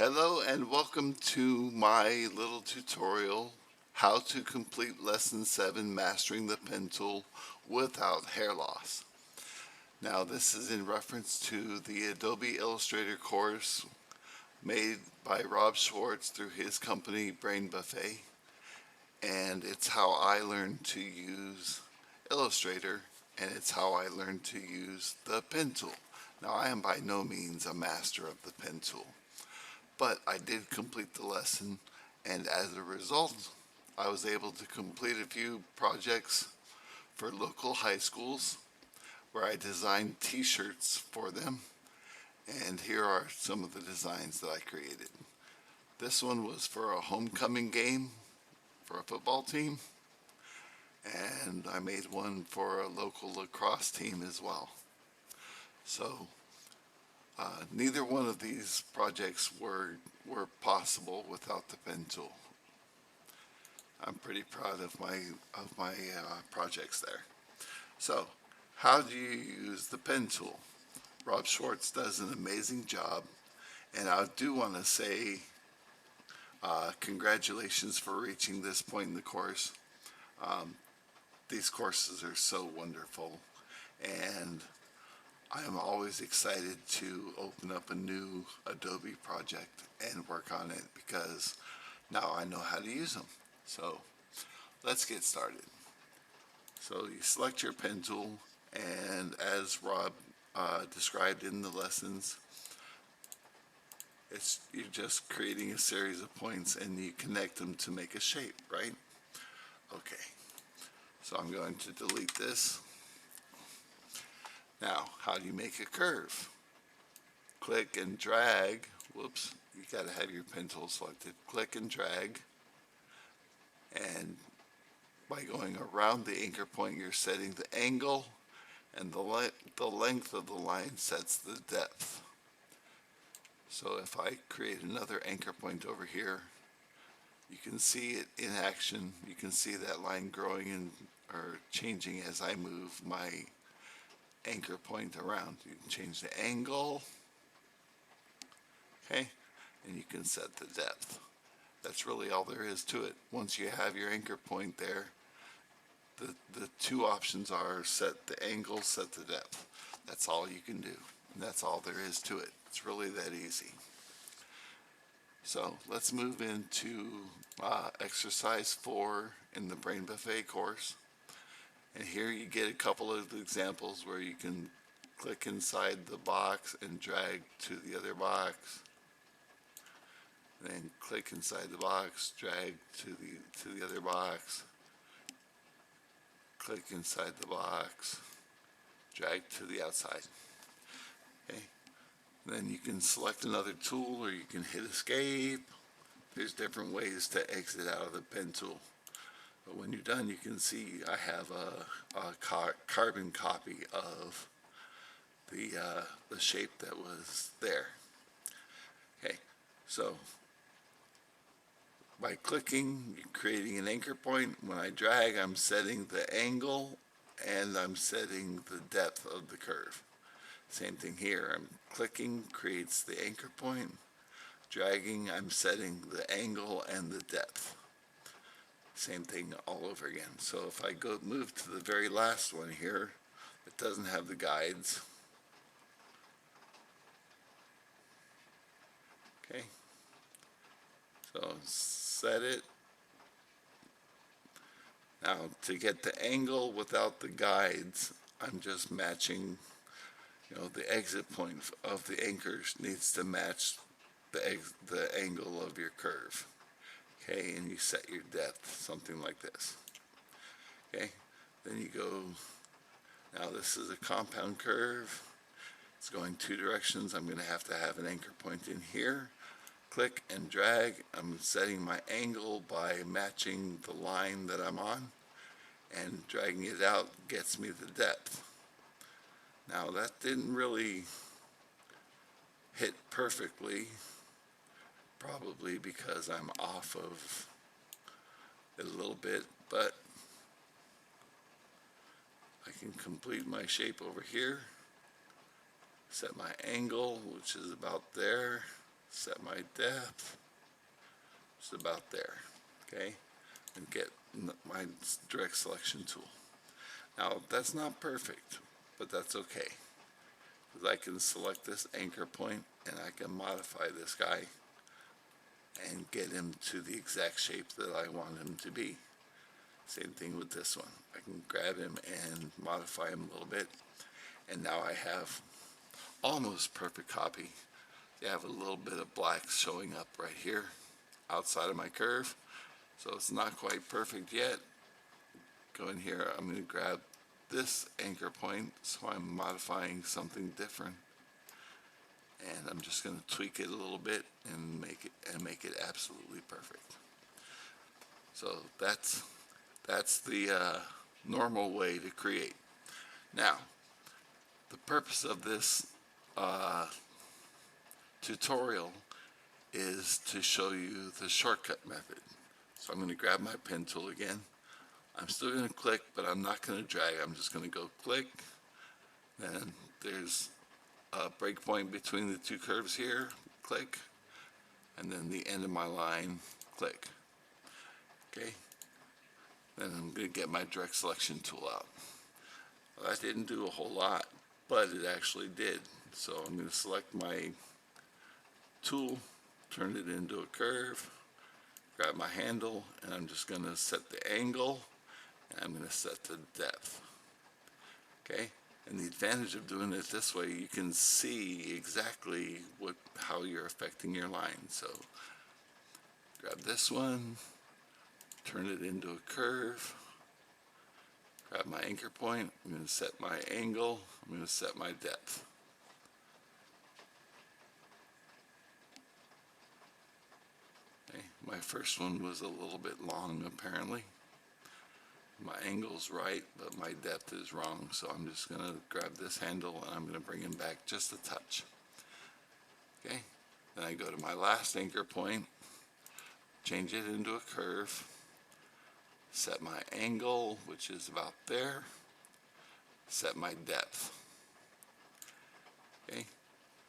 Hello and welcome to my little tutorial, how to complete lesson 7, mastering the pen tool without hair loss. Now this is in reference to the Adobe Illustrator course made by Rob Schwartz through his company Brain Buffet, and it's how I learned to use Illustrator, and it's how I learned to use the pen tool. Now I am by no means a master of the pen tool, but I did complete the lesson, and as a result, I was able to complete a few projects for local high schools where I designed t-shirts for them, and here are some of the designs that I created. This one was for a homecoming game for a football team, and I made one for a local lacrosse team as well. So neither one of these projects were possible without the pen tool. I'm pretty proud of my projects there. So, how do you use the pen tool? Rob Schwartz does an amazing job, and I do want to say congratulations for reaching this point in the course. Um, these courses are so wonderful, and I am always excited to open up a new Adobe project and work on it because now I know how to use them. So let's get started. So you select your pen tool, and as Rob described in the lessons, you're just creating a series of points and you connect them to make a shape, right? Okay, so I'm going to delete this. Now, how do you make a curve? Click and drag. Whoops, you got to have your pen tool selected. Click and drag, and by going around the anchor point, you're setting the angle, and the length of the line sets the depth. So if I create another anchor point over here, you can see it in action. You can see that line growing and or changing as I move my anchor point around. You can change the angle, okay, and you can set the depth. That's really all there is to it. Once you have your anchor point there, the two options are set the angle, set the depth. That's all you can do, and that's all there is to it. It's really that easy. So let's move into exercise 4 in the Brain Buffet course. And here you get a couple of examples where you can click inside the box and drag to the other box. Then click inside the box, drag to the other box. Click inside the box, drag to the outside. Okay. Then you can select another tool, or you can hit escape. There's different ways to exit out of the pen tool. But when you're done, you can see I have a carbon copy of the shape that was there. Okay, so by clicking, you're creating an anchor point. When I drag, I'm setting the angle and I'm setting the depth of the curve. Same thing here. I'm clicking, creates the anchor point. Dragging, I'm setting the angle and the depth. Same thing all over again. So if I move to the very last one here, it doesn't have the guides. Okay. So set it. Now to get the angle without the guides, I'm just matching, the exit point of the anchors needs to match the angle of your curve. Okay, and you set your depth, something like this. Okay, then you go, now this is a compound curve. It's going two directions. I'm going to have an anchor point in here. Click and drag. I'm setting my angle by matching the line that I'm on, and dragging it out gets me the depth. Now that didn't really hit perfectly, probably because I'm off of it a little bit, but I can complete my shape over here, set my angle, which is about there, set my depth, it's about there, okay, and get my direct selection tool. Now that's not perfect, but that's okay, because I can select this anchor point and I can modify this guy and get him to the exact shape that I want him to be. Same thing with this one. I can grab him and modify him a little bit, and now I have almost perfect copy. You have a little bit of black showing up right here outside of my curve, so it's not quite perfect yet. Go in here, I'm going to grab this anchor point, so I'm modifying something different, and I'm just going to tweak it a little bit and make it absolutely perfect. So that's the normal way to create. Now, the purpose of this tutorial is to show you the shortcut method. So I'm going to grab my pen tool again. I'm still going to click, but I'm not going to drag. I'm just going to go click. Then there's a breakpoint between the two curves here, click, and then the end of my line, click. Okay. Then I'm going to get my direct selection tool out. Well, that didn't do a whole lot, but it actually did. So I'm going to select my tool, turn it into a curve, grab my handle, and I'm just going to set the angle, and I'm going to set the depth. Okay, and the advantage of doing it this way, you can see exactly how you're affecting your line. So grab this one, turn it into a curve, grab my anchor point, I'm going to set my angle, I'm going to set my depth. Okay, my first one was a little bit long apparently. My angle's right, but my depth is wrong, so I'm just going to grab this handle and I'm going to bring him back just a touch. Okay, then I go to my last anchor point, change it into a curve, set my angle, which is about there, set my depth. Okay,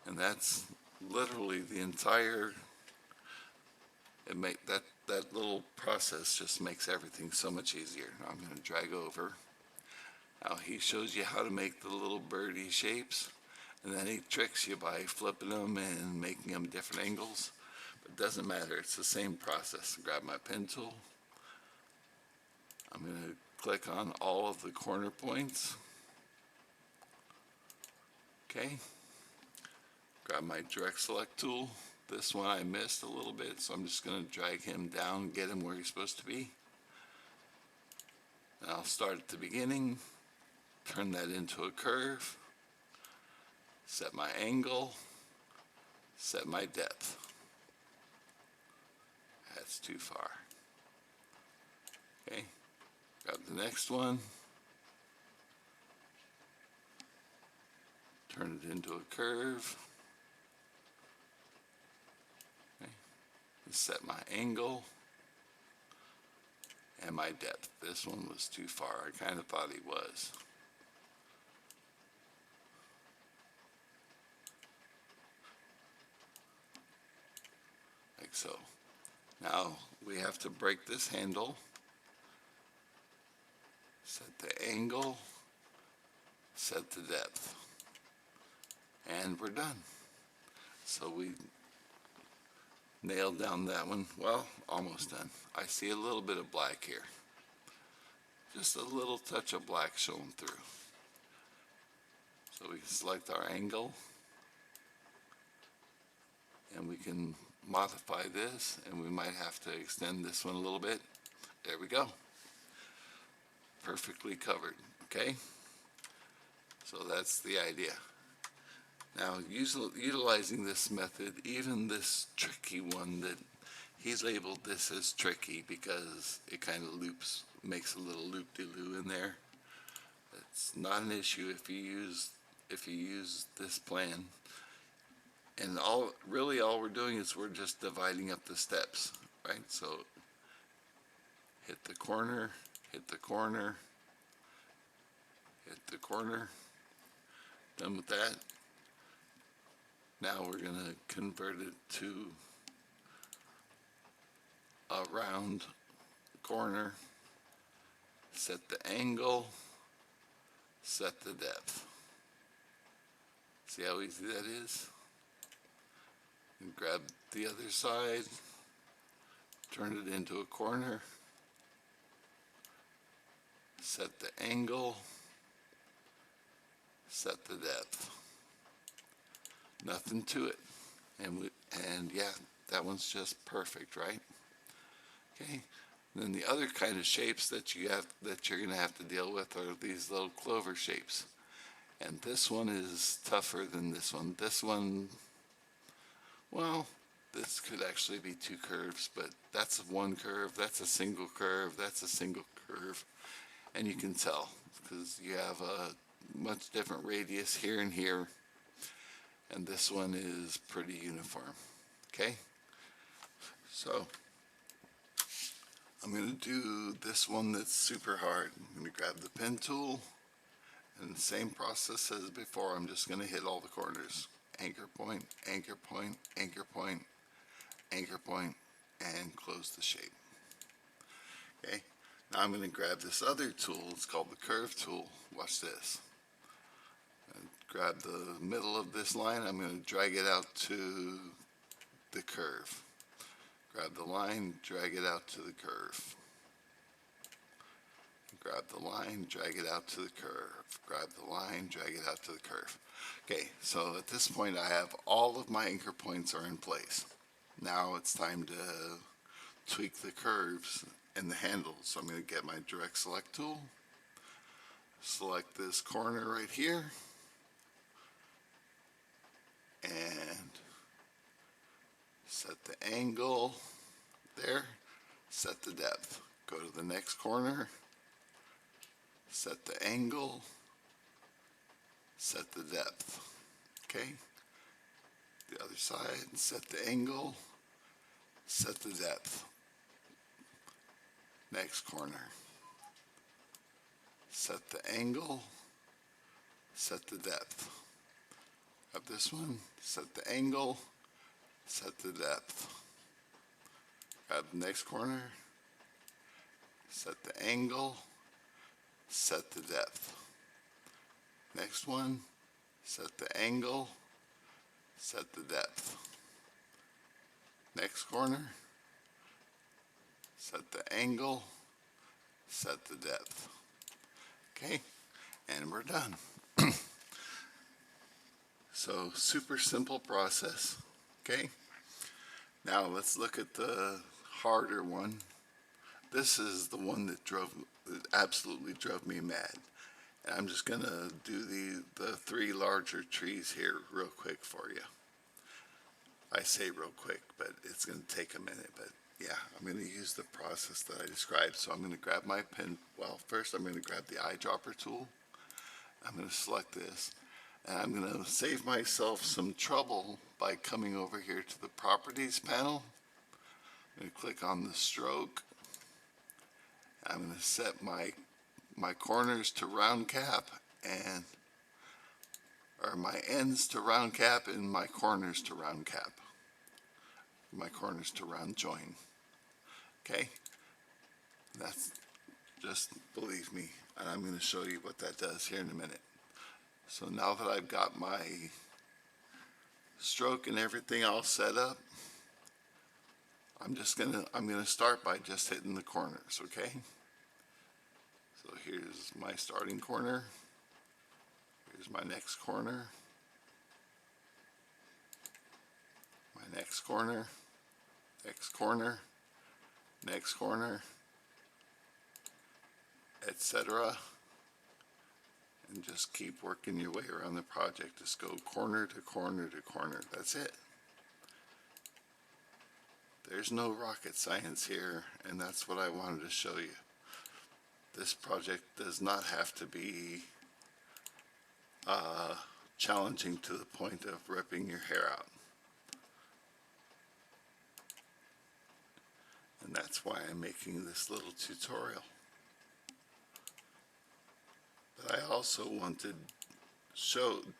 and that's literally the entire, that little process just makes everything so much easier. Now I'm going to drag over. Now he shows you how to make the little birdie shapes, and then he tricks you by flipping them and making them different angles. But it doesn't matter, it's the same process. Grab my pen tool. I'm going to click on all of the corner points. Okay. Grab my direct select tool. This one I missed a little bit, so I'm just going to drag him down, get him where he's supposed to be. And I'll start at the beginning, turn that into a curve, set my angle, set my depth. That's too far. Okay, grab the next one, turn it into a curve. Set my angle and my depth. This one was too far. I kind of thought he was. Like so. Now we have to break this handle, set the angle, set the depth, and we're done. So we nailed down that one. Well, almost done. I see a little bit of black here. Just a little touch of black showing through. So we can select our angle, and we can modify this, and we might have to extend this one a little bit. There we go. Perfectly covered, okay? So that's the idea. Now, utilizing this method, even this tricky one that he's labeled this as tricky because it kind of makes a little loop-de-loo in there. It's not an issue if you use this plan. And all we're doing is we're just dividing up the steps, right? So hit the corner, hit the corner, hit the corner. Done with that. Now we're going to convert it to a round corner, set the angle, set the depth. See how easy that is? And grab the other side, turn it into a corner, set the angle, set the depth. Nothing to it. And yeah, that one's just perfect, right? Okay. And then the other kind of shapes that you're going to have to deal with are these little clover shapes. And this one is tougher than this one. This one, well, this could actually be two curves, but that's one curve, that's a single curve, that's a single curve. And you can tell because you have a much different radius here and here. And this one is pretty uniform. Okay? So I'm going to do this one that's super hard. I'm going to grab the pen tool, and the same process as before. I'm just going to hit all the corners. Anchor point, anchor point, anchor point, anchor point, and close the shape. Okay, now I'm going to grab this other tool. It's called the curve tool. Watch this. Grab the middle of this line. I'm going to drag it out to the curve. Grab the line, drag it out to the curve. Grab the line, drag it out to the curve. Grab the line, drag it out to the curve. Okay, so at this point I have all of my anchor points are in place. Now it's time to tweak the curves and the handles. So I'm going to get my direct select tool, select this corner right here, and set the angle there, set the depth. Go to the next corner, set the angle, set the depth. Okay, the other side, set the angle, set the depth. Next corner, set the angle, set the depth. Of this one, set the angle, set the depth. Grab the next corner, set the angle, set the depth. Next one, set the angle, set the depth. Next corner, set the angle, set the depth. Okay, and we're done. So super simple process. Okay, now let's look at the harder one. This is the one that absolutely drove me mad. And I'm just gonna do the three larger trees here real quick for you. I say real quick, but it's gonna take a minute, but yeah, I'm gonna use the process that I described. So I'm gonna grab my pen, well, first I'm gonna grab the eyedropper tool. I'm gonna select this, and I'm gonna save myself some trouble by coming over here to the properties panel. I'm gonna click on the stroke. I'm gonna set my corners to round cap or my ends to round cap and my corners to round cap. My corners to round join. Okay? That's, just believe me, and I'm going to show you what that does here in a minute. So now that I've got my stroke and everything all set up, I'm gonna start by just hitting the corners, okay? So here's my starting corner. Here's my next corner. My next corner. Next corner. Next corner. Etc. And just keep working your way around the project. Just go corner to corner to corner. That's it. There's no rocket science here, and that's what I wanted to show you. This project does not have to be challenging to the point of ripping your hair out. And that's why I'm making this little tutorial. But I also wanted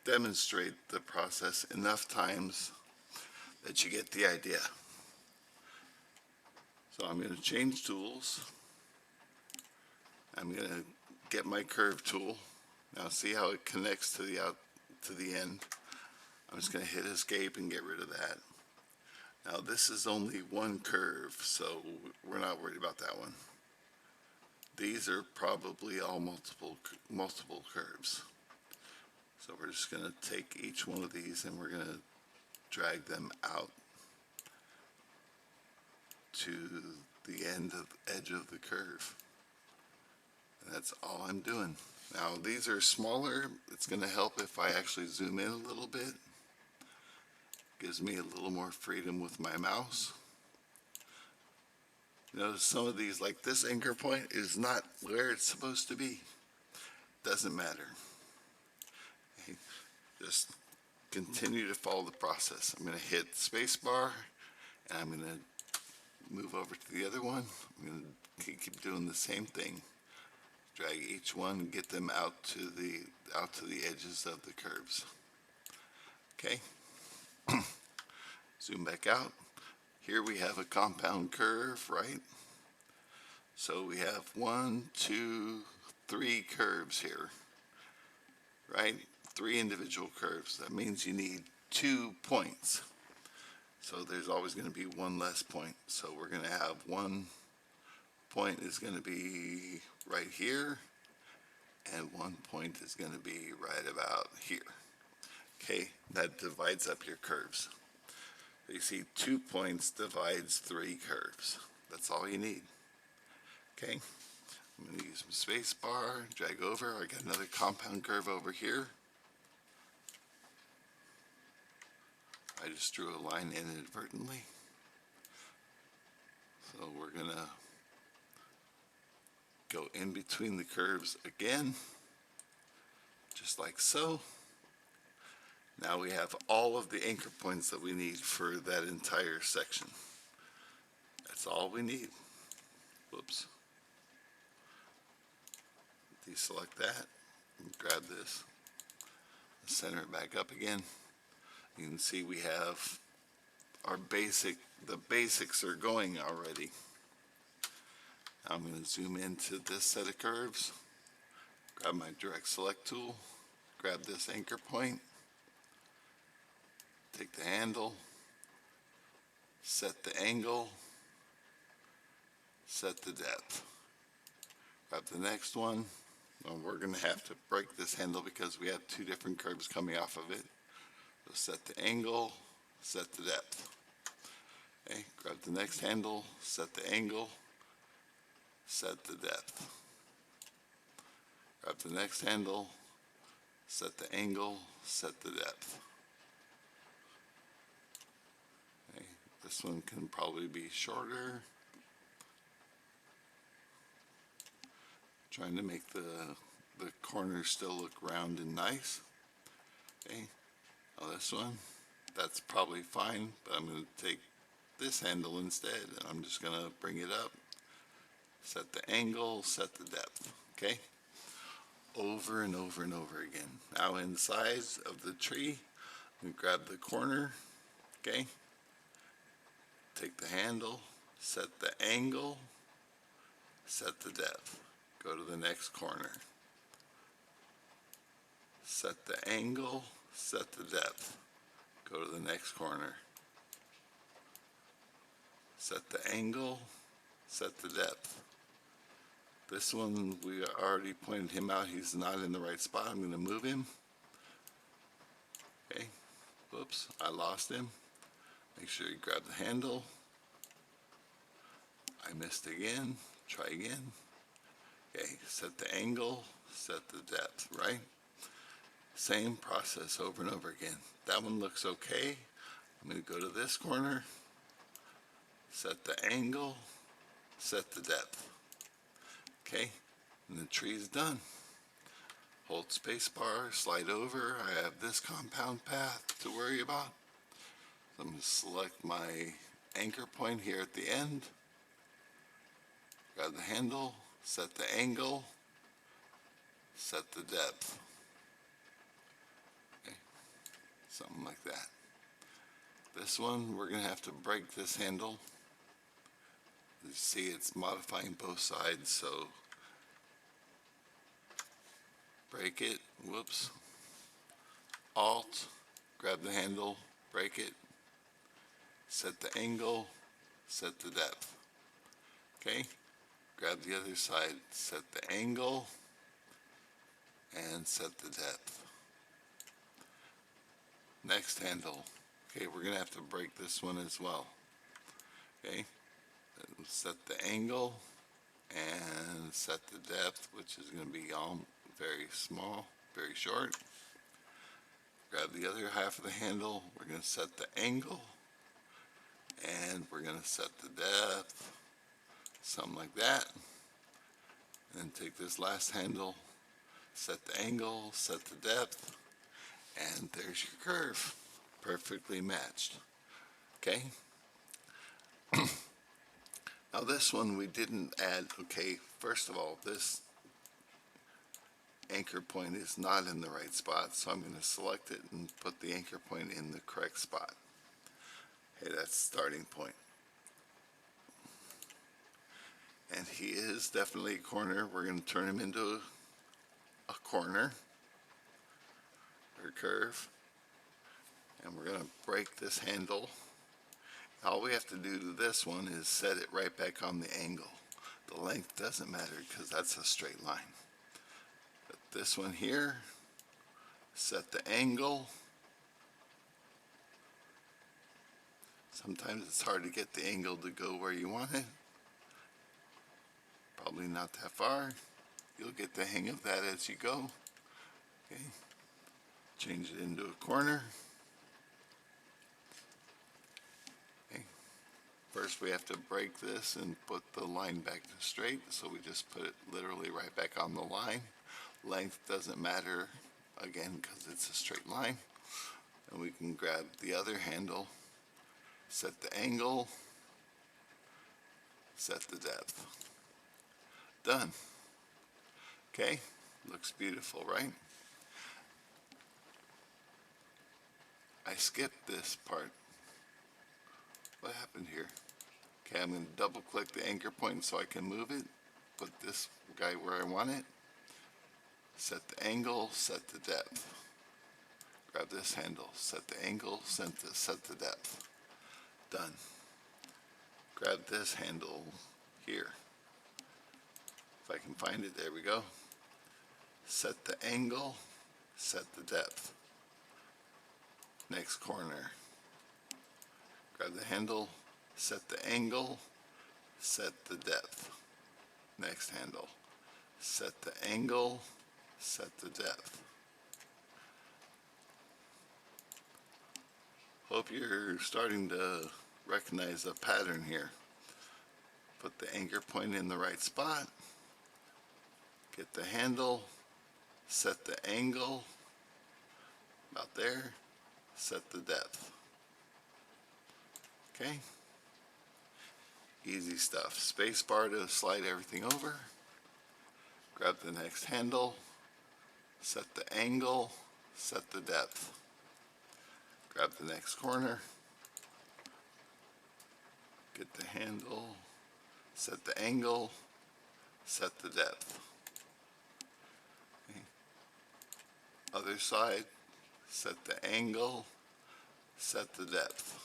demonstrate the process enough times that you get the idea. So I'm going to change tools. I'm going to get my curve tool. Now see how it connects to the end. I'm just going to hit escape and get rid of that. Now this is only one curve, so we're not worried about that one. These are probably all multiple curves. So we're just going to take each one of these and we're going to drag them out to the edge of the curve. And that's all I'm doing. Now these are smaller. It's going to help if I actually zoom in a little bit. Gives me a little more freedom with my mouse. Notice some of these, like this anchor point, is not where it's supposed to be. Doesn't matter. Okay. Just continue to follow the process. I'm going to hit spacebar and I'm going to move over to the other one. I'm going to keep doing the same thing. Drag each one and get them out to the edges of the curves. Okay. Zoom back out. Here we have a compound curve, right? So we have 1, 2, 3 curves here, right? 3 individual curves. That means you need 2 points. So there's always going to be one less point. So we're going to have one point is going to be right here, and one point is going to be right about here. Okay, that divides up your curves. You see 2 points divides 3 curves. That's all you need. Okay, I'm going to use my space bar, drag over. I got another compound curve over here. I just drew a line inadvertently. So we're going to go in between the curves again, just like so. Now we have all of the anchor points that we need for that entire section. That's all we need. Whoops. Deselect that and grab this. Center it back up again. You can see we have our the basics are going already. Now I'm going to zoom into this set of curves, grab my direct select tool, grab this anchor point, take the handle, set the angle, set the depth. Grab the next one. Well, we're going to have to break this handle because we have 2 different curves coming off of it. So set the angle, set the depth. Okay, grab the next handle, set the angle, set the depth. Grab the next handle, set the angle, set the depth. Okay, this one can probably be shorter. Trying to make the corners still look round and nice. Okay, now this one, that's probably fine, but I'm going to take this handle instead, and I'm just going to bring it up, set the angle, set the depth. Okay, over and over and over again. Now in the size of the tree, we grab the corner. Okay, take the handle, set the angle, set the depth. Go to the next corner. Set the angle, set the depth. Go to the next corner. Set the angle, set the depth. This one, we already pointed him out. He's not in the right spot. I'm going to move him. Okay. Whoops, I lost him. Make sure you grab the handle. I missed again. Try again. Okay, set the angle, set the depth, right? Same process over and over again. That one looks okay. I'm going to go to this corner, set the angle, set the depth. Okay, and the tree is done. Hold spacebar, slide over. I have this compound path to worry about. So I'm going to select my anchor point here at the end. Grab the handle, set the angle, set the depth. something like that. This one, we're going to have to break this handle. You see it's modifying both sides, so break it, whoops, Alt, grab the handle, break it, set the angle, set the depth. Okay, grab the other side, set the angle, and set the depth. Next handle. Okay, we're going to have to break this one as well. Okay, and set the angle and set the depth, which is going to be all very small, very short. Grab the other half of the handle, we're going to set the angle, and we're going to set the depth, something like that. And then take this last handle, set the angle, set the depth, and there's your curve, perfectly matched. Okay? Now this one we didn't add. Okay, first of all, this anchor point is not in the right spot, so I'm going to select it and put the anchor point in the correct spot. Okay, that's starting point. And he is definitely a corner. We're going to turn him into a corner or curve, and we're going to break this handle. All we have to do to this one is set it right back on the angle. The length doesn't matter because that's a straight line. But this one here, set the angle. Sometimes it's hard to get the angle to go where you want it. Probably not that far. You'll get the hang of that as you go. Okay. Change it into a corner. Okay. First we have to break this and put the line back to straight, so we just put it literally right back on the line. Length doesn't matter, again, because it's a straight line. And we can grab the other handle, set the angle, set the depth. Done. Okay, looks beautiful, right? I skipped this part. What happened here? Okay, I'm going to double click the anchor point so I can move it. Put this guy where I want it. Set the angle, set the depth. Grab this handle, set the angle, set the depth. Done. Grab this handle here. If I can find it, there we go. Set the angle, set the depth. Next corner. Grab the handle, set the angle, set the depth. Next handle. Set the angle, set the depth. Hope you're starting to recognize a pattern here. Put the anchor point in the right spot. Get the handle, set the angle, about there, set the depth. Okay? Easy stuff. Space bar to slide everything over. Grab the next handle, set the angle, set the depth. Grab the next corner, get the handle, set the angle, set the depth. Okay. Other side, set the angle, set the depth.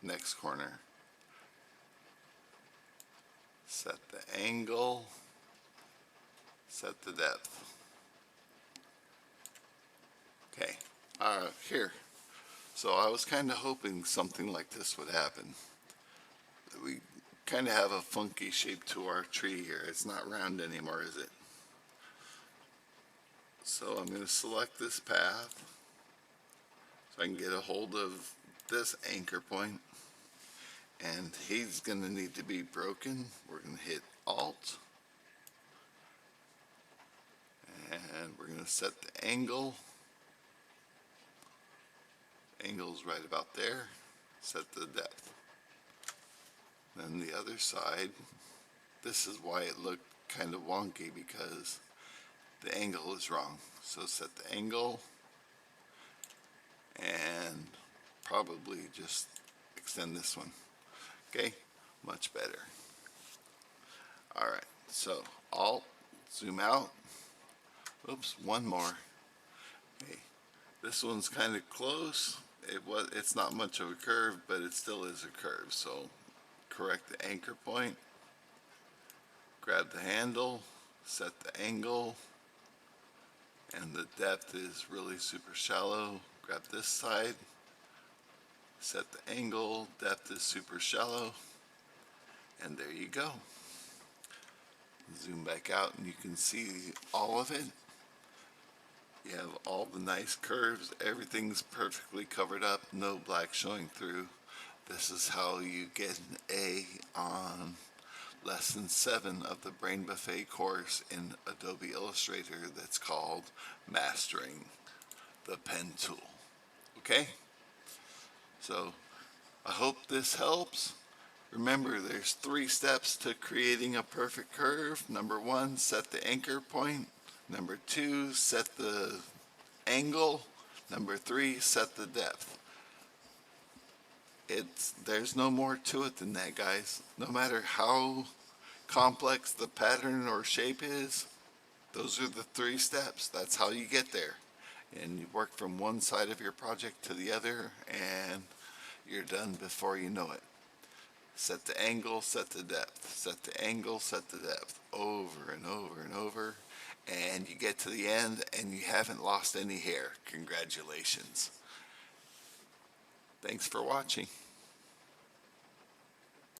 Next corner. Set the angle, set the depth. Okay, here. So I was kind of hoping something like this would happen. We kind of have a funky shape to our tree here. It's not round anymore, is it? So I'm going to select this path so I can get a hold of this anchor point. And he's going to need to be broken. We're going to hit Alt. And we're going to set the angle. Angle's right about there. Set the depth. Then the other side, this is why it looked kind of wonky, because the angle is wrong. So set the angle, and probably just extend this one. Okay, much better. All right, so Alt, zoom out. Oops, one more. Okay, this one's kind of close. It's not much of a curve, but it still is a curve. So correct the anchor point, grab the handle, set the angle, and the depth is really super shallow. Grab this side, set the angle, depth is super shallow, and there you go. Zoom back out and you can see all of it. You have all the nice curves, everything's perfectly covered up, no black showing through. This is how you get an A on lesson 7 of the Brain Buffet course in Adobe Illustrator that's called Mastering the Pen Tool. Okay? So I hope this helps. Remember, there's 3 steps to creating a perfect curve. Number 1, set the anchor point. Number 2, set the angle. Number 3, set the depth. There's no more to it than that, guys. No matter how complex the pattern or shape is, those are the 3 steps. That's how you get there. And you work from one side of your project to the other, and you're done before you know it. Set the angle, set the depth, set the angle, set the depth, over and over and over, and you get to the end and you haven't lost any hair. Congratulations. Thanks for watching.